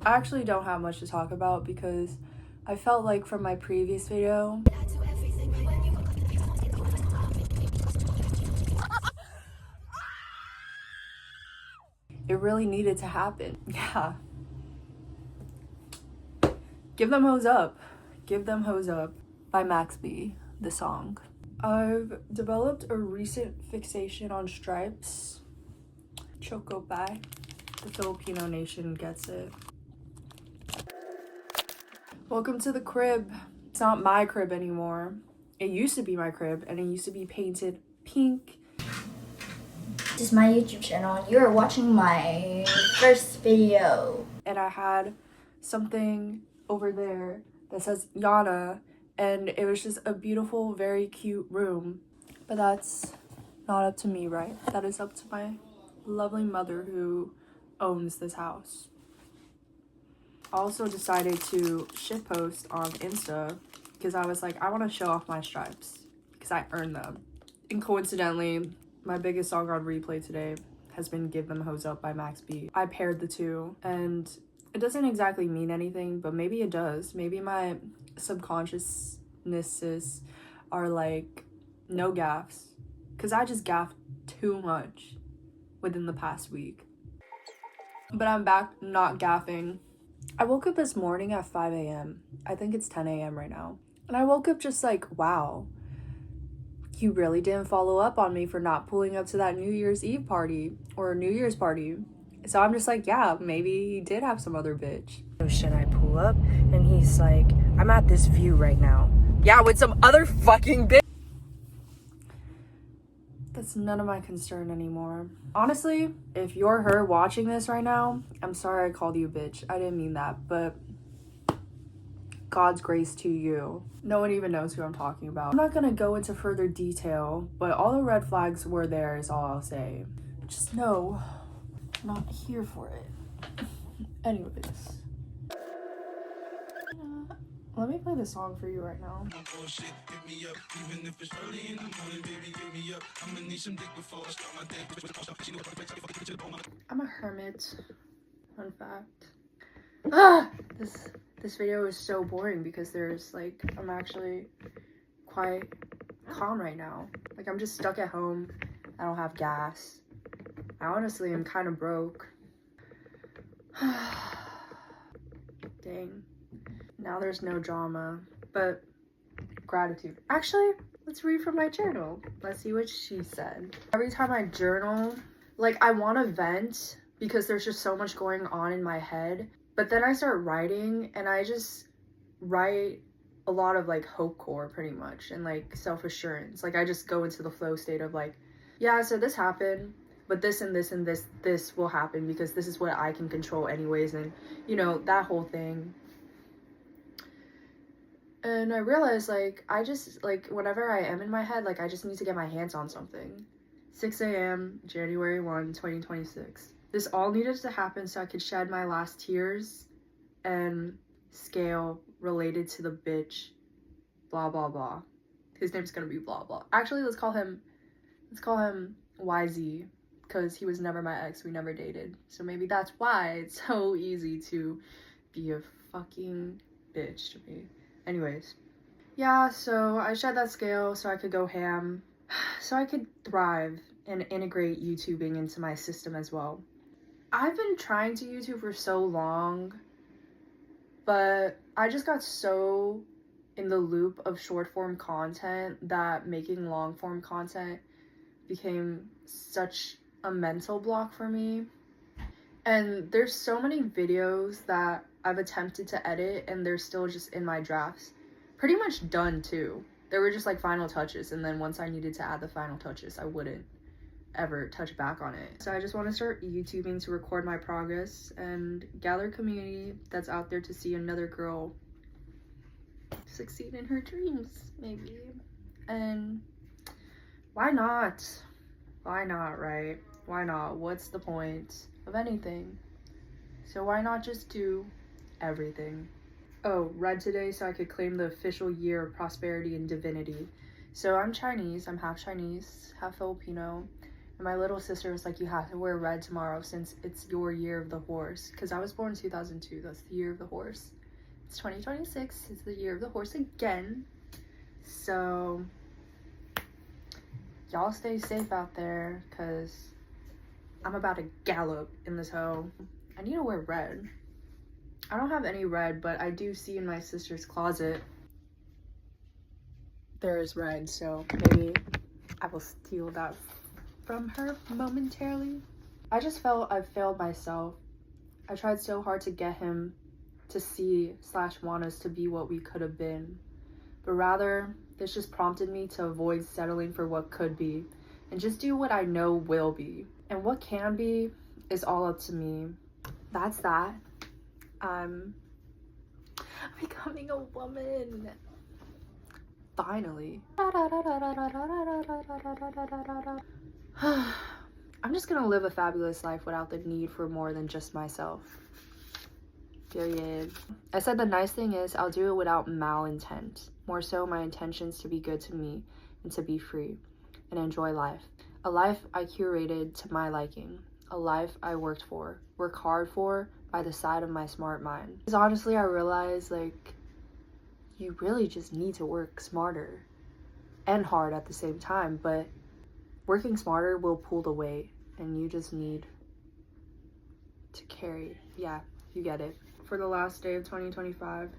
I actually don't have much to talk about because I felt like from my previous video, it really needed to happen. Yeah. Give Them Hoes Up. Give Them Hoes Up by Max B, the song. I've developed a recent fixation on stripes. Choco pie. The Filipino nation gets it. Welcome to the crib. It's not my crib anymore. It used to be my crib and it used to be painted pink. This is my YouTube channel and you're watching my first video. And I had something over there that says Yana, and it was just a beautiful, very cute room. But that's not up to me, right? That is up to my lovely mother who owns this house. I also decided to shitpost on Insta because I was like, I want to show off my stripes because I earned them. And coincidentally, my biggest song on replay today has been Give Them Hoes Up by Max B. I paired the two, and it doesn't exactly mean anything, but maybe it does. Maybe my subconsciousnesses are like, no gaffes. Because I just gaffed too much within the past week. But I'm back not gaffing. I woke up this morning at 5 a.m. I think it's 10 a.m. right now. And I woke up just like, wow. You really didn't follow up on me for not pulling up to that New Year's Eve party or New Year's party. So I'm just like, yeah, maybe he did have some other bitch. So should I pull up? And he's like, I'm at this view right now. Yeah, with some other fucking bitch. That's none of my concern anymore. Honestly, if you're her watching this right now, I'm sorry I called you a bitch. I didn't mean that, but God's grace to you. No one even knows who I'm talking about. I'm not gonna go into further detail, but all the red flags were there is all I'll say. Just know, I'm not here for it. Anyways. Let me play this song for you right now. I'm a hermit. Fun fact. This video is so boring because there's like, I'm actually quite calm right now. Like, I'm just stuck at home. I don't have gas. I honestly am kind of broke. Dang. Now there's no drama, but gratitude. Actually, let's read from my journal. Let's see what she said. Every time I journal, like, I want to vent because there's just so much going on in my head. But then I start writing and I just write a lot of like hope core pretty much and like self-assurance. Like, I just go into the flow state of like, yeah, so this happened, but this and this and this will happen because this is what I can control anyways, and you know, that whole thing. And I realized, like, I just, like, whenever I am in my head, like, I just need to get my hands on something. 6 a.m., January 1, 2026. This all needed to happen so I could shed my last tears and scale related to the bitch, blah, blah, blah. His name's gonna be blah, blah. Actually, let's call him YZ, because he was never my ex. We never dated. So maybe that's why it's so easy to be a fucking bitch to me. Anyways, yeah, so I shed that scale so I could go ham, so I could thrive and integrate YouTubing into my system as well. I've been trying to YouTube for so long, but I just got so in the loop of short form content that making long form content became such a mental block for me. And there's so many videos that I've attempted to edit and they're still just in my drafts. Pretty much done too. They were just like final touches, and then once I needed to add the final touches, I wouldn't ever touch back on it. So I just want to start YouTubing to record my progress and gather a community that's out there to see another girl succeed in her dreams, maybe. And why not? Why not, right? Why not? What's the point of anything? So why not just do everything? Oh, read today so I could claim the official year of prosperity and divinity. So I'm Chinese. I'm half Chinese, half Filipino. And my little sister was like, you have to wear red tomorrow since it's your year of the horse. Because I was born in 2002. That's the year of the horse. It's 2026. It's the year of the horse again. So y'all stay safe out there, because I'm about to gallop in this hoe. I need to wear red. I don't have any red, but I do see in my sister's closet there is red, so maybe I will steal that from her momentarily. I just felt I failed myself. I tried so hard to get him to see / want us to be what we could have been. But rather, this just prompted me to avoid settling for what could be and just do what I know will be. And what can be is all up to me. That's that. I'm becoming a woman. Finally. I'm just gonna live a fabulous life without the need for more than just myself. Period. I said the nice thing is I'll do it without malintent. More so my intentions to be good to me and to be free and enjoy life. A life I curated to my liking. A life I worked for, work hard for by the side of my smart mind. Because honestly, I realized like you really just need to work smarter and hard at the same time, but working smarter will pull the weight and you just need to carry. Yeah, you get it. For the last day of 2025,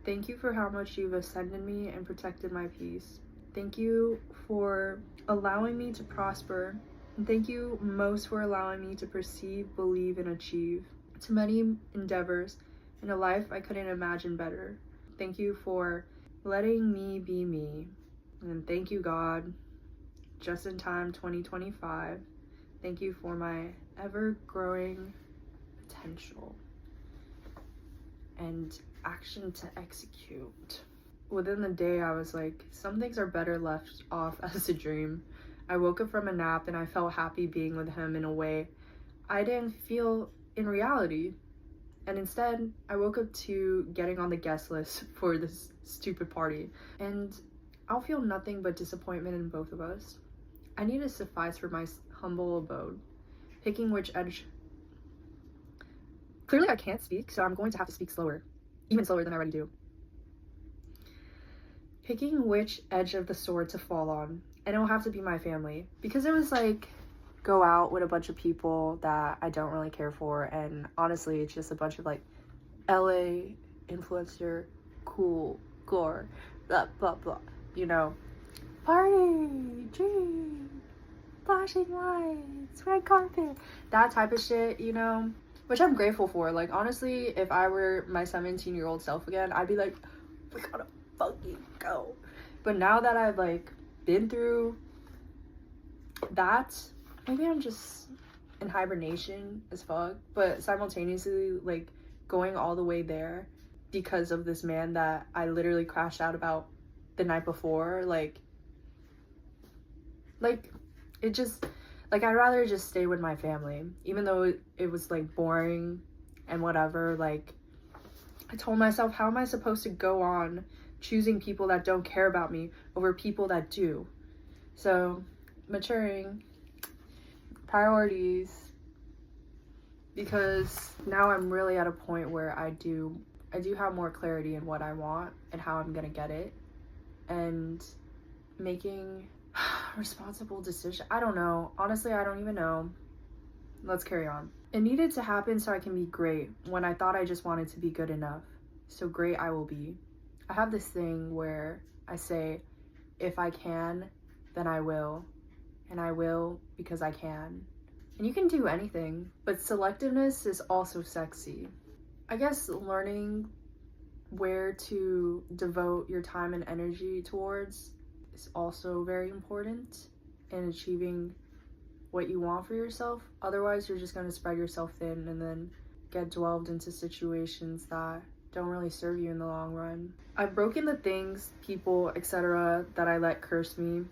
thank you for how much you've ascended me and protected my peace. Thank you for allowing me to prosper, and thank you most for allowing me to perceive, believe, and achieve to many endeavors in a life I couldn't imagine better. Thank you for letting me be me, and thank you, God, just in time 2025. Thank you for my ever-growing potential and action to execute. Within the day, I was like, some things are better left off as a dream. I woke up from a nap and I felt happy being with him in a way I didn't feel in reality. And instead, I woke up to getting on the guest list for this stupid party. And I'll feel nothing but disappointment in both of us. I need to suffice for my humble abode. Picking which edge... Clearly I can't speak, so I'm going to have to speak slower. Even slower than I already do. Picking which edge of the sword to fall on. And it'll have to be my family. Because it was like, go out with a bunch of people that I don't really care for. And honestly, it's just a bunch of like LA influencer, cool, gore, blah, blah, blah. You know, party, dream, flashing lights, red carpet. That type of shit, you know. Which I'm grateful for. Like, honestly, if I were my 17-year-old self again, I'd be like, we gotta fucking go. But now that I've, like, been through that, maybe I'm just in hibernation as fuck. But simultaneously, like, going all the way there because of this man that I literally crashed out about the night before. Like, it just... Like, I'd rather just stay with my family, even though it was, like, boring and whatever. Like, I told myself, how am I supposed to go on choosing people that don't care about me over people that do? So, maturing, priorities, because now I'm really at a point where I do have more clarity in what I want and how I'm gonna get it, and making responsible decision. I don't know. Honestly, I don't even know. Let's carry on. It needed to happen so I can be great when I thought I just wanted to be good enough. So great I will be. I have this thing where I say, if I can, then I will. And I will because I can. And you can do anything, but selectiveness is also sexy. I guess learning where to devote your time and energy towards is also very important in achieving what you want for yourself. Otherwise, you're just going to spread yourself thin and then get dwelled into situations that don't really serve you in the long run. I've broken the things, people, etc. that I let curse me.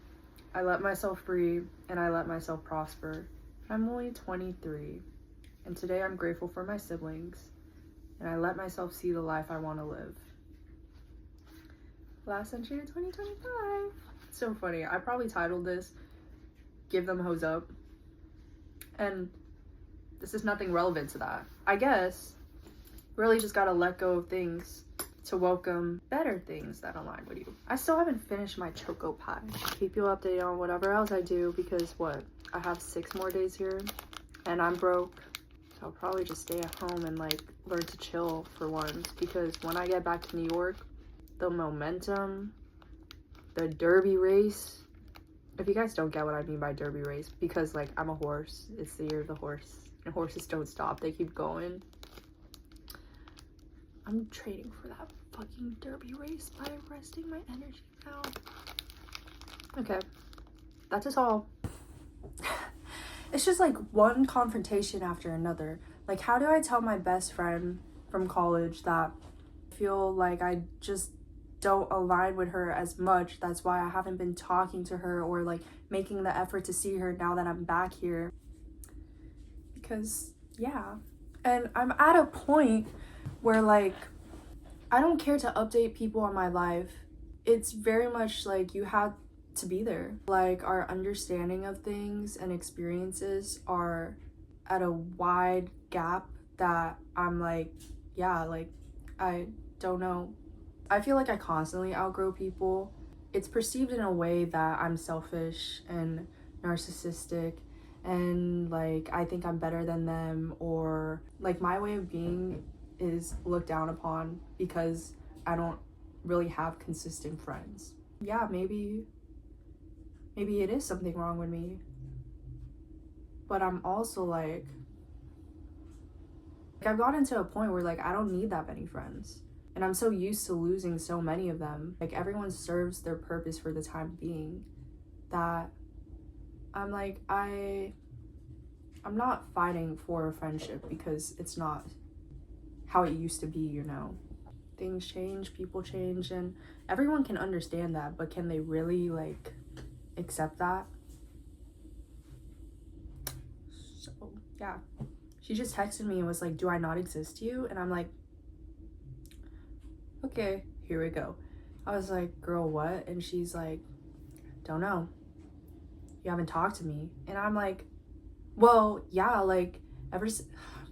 I let myself free and I let myself prosper. I'm only 23, and today I'm grateful for my siblings, and I let myself see the life I want to live. Last entry of 2025. So funny. I probably titled this, Give Them Hose Up. And this is nothing relevant to that. I guess really just gotta let go of things to welcome better things that align with you. I still haven't finished my choco pie. Keep you updated on whatever else I do, because what? I have 6 more days here and I'm broke. So I'll probably just stay at home and like learn to chill for once, because when I get back to New York, the momentum, the derby race, if you guys don't get what I mean by derby race, because like I'm a horse, it's the year of the horse and horses don't stop, they keep going. I'm trading for that fucking derby race by resting my energy now. Okay, that's just all. It's just like one confrontation after another. Like, how do I tell my best friend from college that I feel like I just don't align with her as much? That's why I haven't been talking to her or like making the effort to see her now that I'm back here. Because, yeah. And I'm at a point where like I don't care to update people on my life. It's very much like you have to be there. Like, our understanding of things and experiences are at a wide gap that I'm like, yeah, like I don't know. I feel like I constantly outgrow people. It's perceived in a way that I'm selfish and narcissistic and like I think I'm better than them, or like my way of being is looked down upon because I don't really have consistent friends. Yeah, maybe it is something wrong with me. But I'm also like I've gotten to a point where like I don't need that many friends. And I'm so used to losing so many of them. Like, everyone serves their purpose for the time being that I'm like, I'm not fighting for a friendship because it's not how it used to be, you know? Things change, people change, and everyone can understand that, but can they really like accept that? So, yeah. She just texted me and was like, do I not exist to you? And I'm like, okay, here we go. I was like, girl, what? And she's like, don't know. You haven't talked to me. And I'm like, well, yeah, like,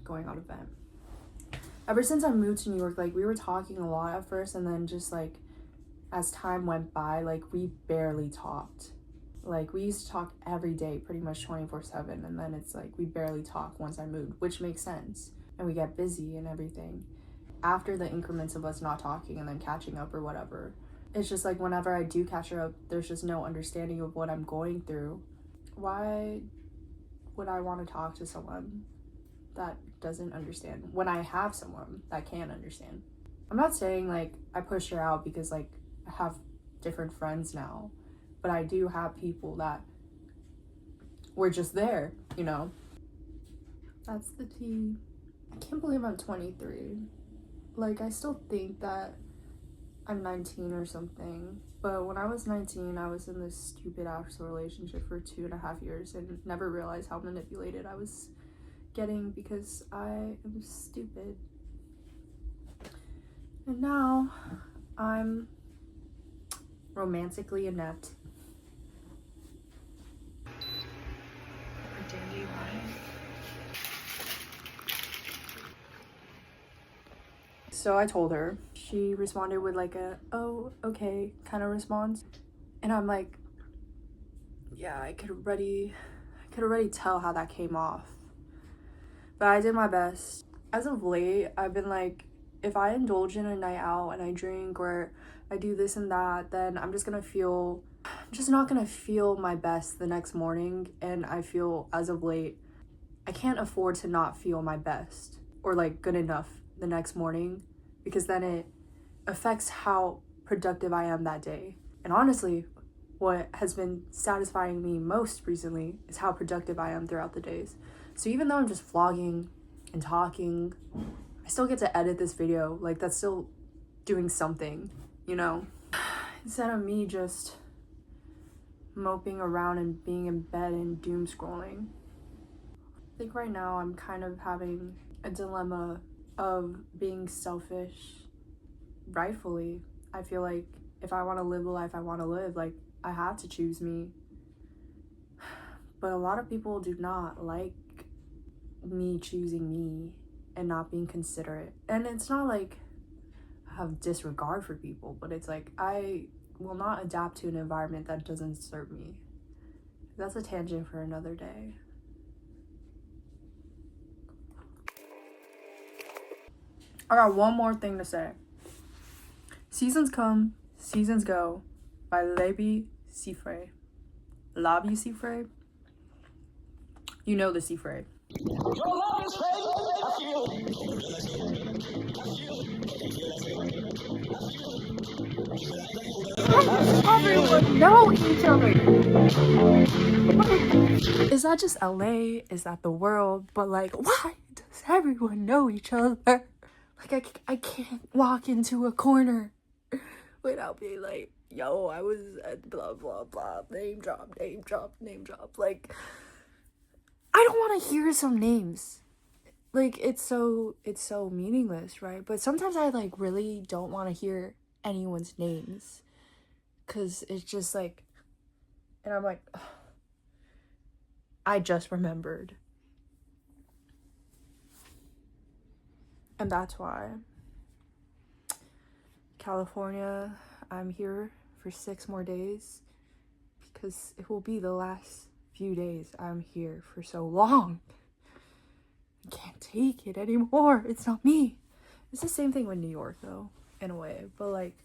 going on a vent. Ever since I moved to New York, like, we were talking a lot at first, and then just, like, as time went by, like, we barely talked. Like, we used to talk every day, pretty much 24/7, and then it's like, we barely talk once I moved, which makes sense. And we get busy and everything. After the increments of us not talking and then catching up or whatever, it's just like whenever I do catch her up, there's just no understanding of what I'm going through. Why would I want to talk to someone that doesn't understand when I have someone that can understand? I'm not saying like I pushed her out because like I have different friends now, but I do have people that were just there, you know? That's the tea. I can't believe I'm 23. Like, I still think that I'm 19 or something, but when I was 19, I was in this stupid ass relationship for 2.5 years and never realized how manipulated I was getting because I am stupid. And now I'm romantically inept. Daily life. So I told her. She responded with like a, oh, okay, kind of response. And I'm like, yeah, I could already tell how that came off. But I did my best. As of late, I've been like, if I indulge in a night out and I drink or I do this and that, then I'm just not gonna feel my best the next morning. And I feel, as of late, I can't afford to not feel my best or like good enough the next morning, because then it affects how productive I am that day. And honestly, what has been satisfying me most recently is how productive I am throughout the days. So even though I'm just vlogging and talking, I still get to edit this video. Like, that's still doing something, you know? Instead of me just moping around and being in bed and doom scrolling. I think right now I'm kind of having a dilemma of being selfish, rightfully. I feel like if I want to live the life I want to live, like, I have to choose me. But a lot of people do not like me choosing me and not being considerate. And it's not like I have disregard for people, but it's like I will not adapt to an environment that doesn't serve me. That's a tangent for another day. I got one more thing to say. Seasons Come, Seasons Go by Labi Siffre. Labi Siffre? You know the Siffre. Everyone know each other. Is that just LA? Is that the world? But like, why does everyone know each other? Like, I can't walk into a corner without being like, yo, I was at blah blah blah, name drop, name drop, name drop. Like, I don't want to hear some names. Like, it's so meaningless, right? But sometimes I like really don't want to hear anyone's names, cause it's just like, and I'm like, ugh, I just remembered. And that's why California, I'm here for 6 more days, because it will be the last few days I'm here for so long. I can't take it anymore. It's not me. It's the same thing with New York, though, in a way. But like,